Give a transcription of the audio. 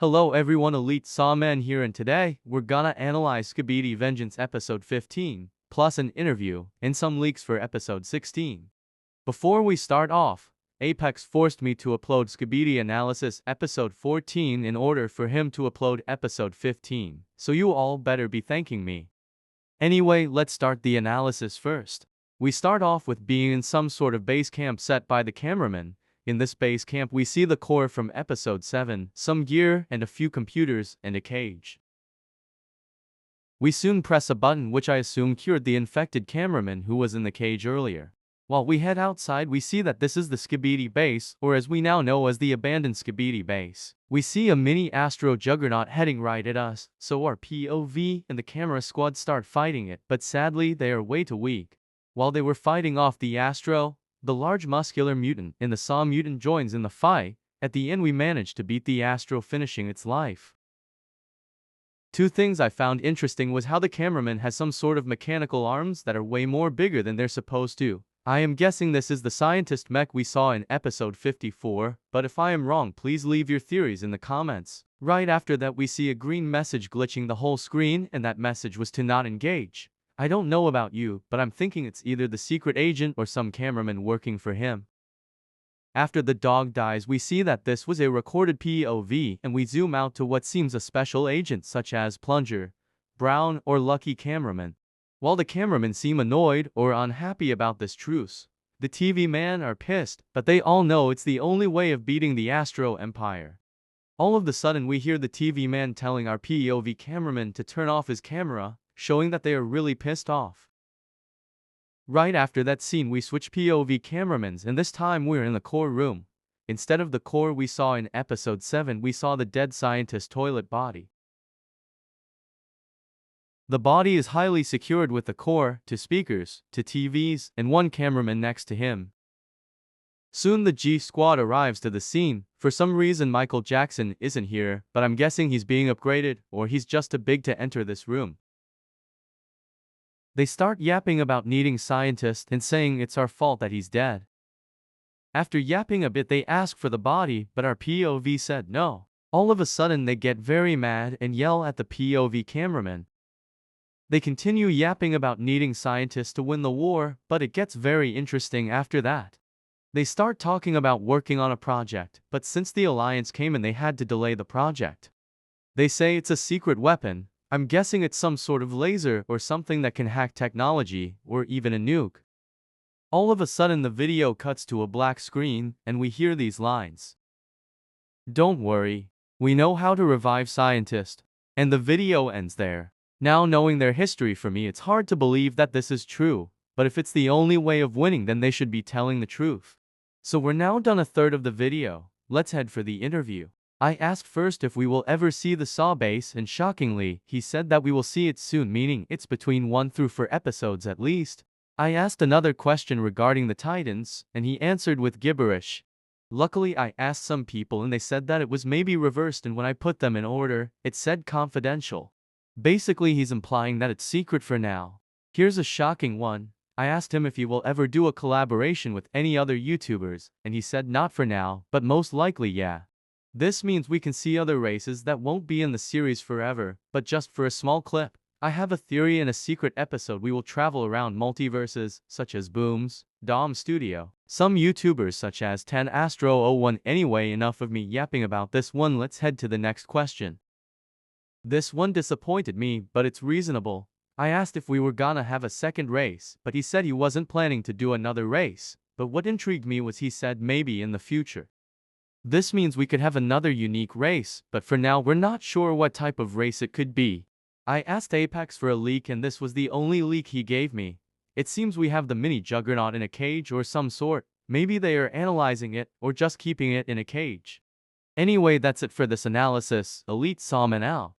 Hello everyone, Elite Sawman here, and today, we're gonna analyze Skibidi Vengeance episode 15, plus an interview, and some leaks for episode 16. Before we start off, Apex forced me to upload Skibidi Analysis episode 14 in order for him to upload episode 15, so you all better be thanking me. Anyway, let's start the analysis first. We start off with being in some sort of base camp set by the cameraman. In this base camp we see the core from episode 7, some gear and a few computers and a cage. We soon press a button which I assume cured the infected cameraman who was in the cage earlier. While we head outside we see that this is the Skibidi base, or as we now know as the abandoned Skibidi base. We see a mini Astro Juggernaut heading right at us, so our POV and the camera squad start fighting it, but sadly they are way too weak. While they were fighting off the Astro, the large muscular mutant and the Saw mutant joins in the fight. At the end we managed to beat the Astro, finishing its life. Two things I found interesting was how the cameraman has some sort of mechanical arms that are way more bigger than they're supposed to. I am guessing this is the scientist mech we saw in episode 54, but if I am wrong please leave your theories in the comments. Right after that we see a green message glitching the whole screen, and that message was to not engage. I don't know about you, but I'm thinking it's either the secret agent or some cameraman working for him. After the dog dies we see that this was a recorded POV, and we zoom out to what seems a special agent such as Plunger, Brown, or Lucky Cameraman. While the cameramen seem annoyed or unhappy about this truce, the TV man are pissed, but they all know it's the only way of beating the Astro Empire. All of a sudden we hear the TV man telling our POV cameraman to turn off his camera, showing that they are really pissed off. Right after that scene we switch POV cameramans, and this time we're in the core room. Instead of the core we saw in episode 7, we saw the dead scientist toilet body. The body is highly secured with the core, 2 speakers, 2 TVs, and 1 cameraman next to him. Soon the G Squad arrives to the scene. For some reason Michael Jackson isn't here, but I'm guessing he's being upgraded, or he's just too big to enter this room. They start yapping about needing scientists and saying it's our fault that he's dead. After yapping a bit they ask for the body, but our POV said no. All of a sudden they get very mad and yell at the POV cameraman. They continue yapping about needing scientists to win the war, but it gets very interesting after that. They start talking about working on a project, but since the Alliance came in they had to delay the project. They say it's a secret weapon. I'm guessing it's some sort of laser or something that can hack technology, or even a nuke. All of a sudden the video cuts to a black screen, and we hear these lines. "Don't worry. We know how to revive scientists." And the video ends there. Now knowing their history, for me it's hard to believe that this is true, but if it's the only way of winning then they should be telling the truth. So we're now done a third of the video. Let's head for the interview. I asked first if we will ever see the Saw base, and shockingly, he said that we will see it soon, meaning it's between 1 through 4 episodes at least. I asked another question regarding the Titans, and he answered with gibberish. Luckily I asked some people and they said that it was maybe reversed, and when I put them in order, it said confidential. Basically he's implying that it's secret for now. Here's a shocking one. I asked him if he will ever do a collaboration with any other YouTubers, and he said not for now, but most likely yeah. This means we can see other races that won't be in the series forever, but just for a small clip. I have a theory in a secret episode we will travel around multiverses, such as Boom's, Dom Studio, some YouTubers such as 10 Astro 01. Anyway, enough of me yapping about this one, let's head to the next question. This one disappointed me, but it's reasonable. I asked if we were gonna have a second race, but he said he wasn't planning to do another race, but what intrigued me was he said maybe in the future. This means we could have another unique race, but for now we're not sure what type of race it could be. I asked Apex for a leak and this was the only leak he gave me. It seems we have the mini Juggernaut in a cage or some sort. Maybe they are analyzing it, or just keeping it in a cage. Anyway, that's it for this analysis. Elite Sawman out.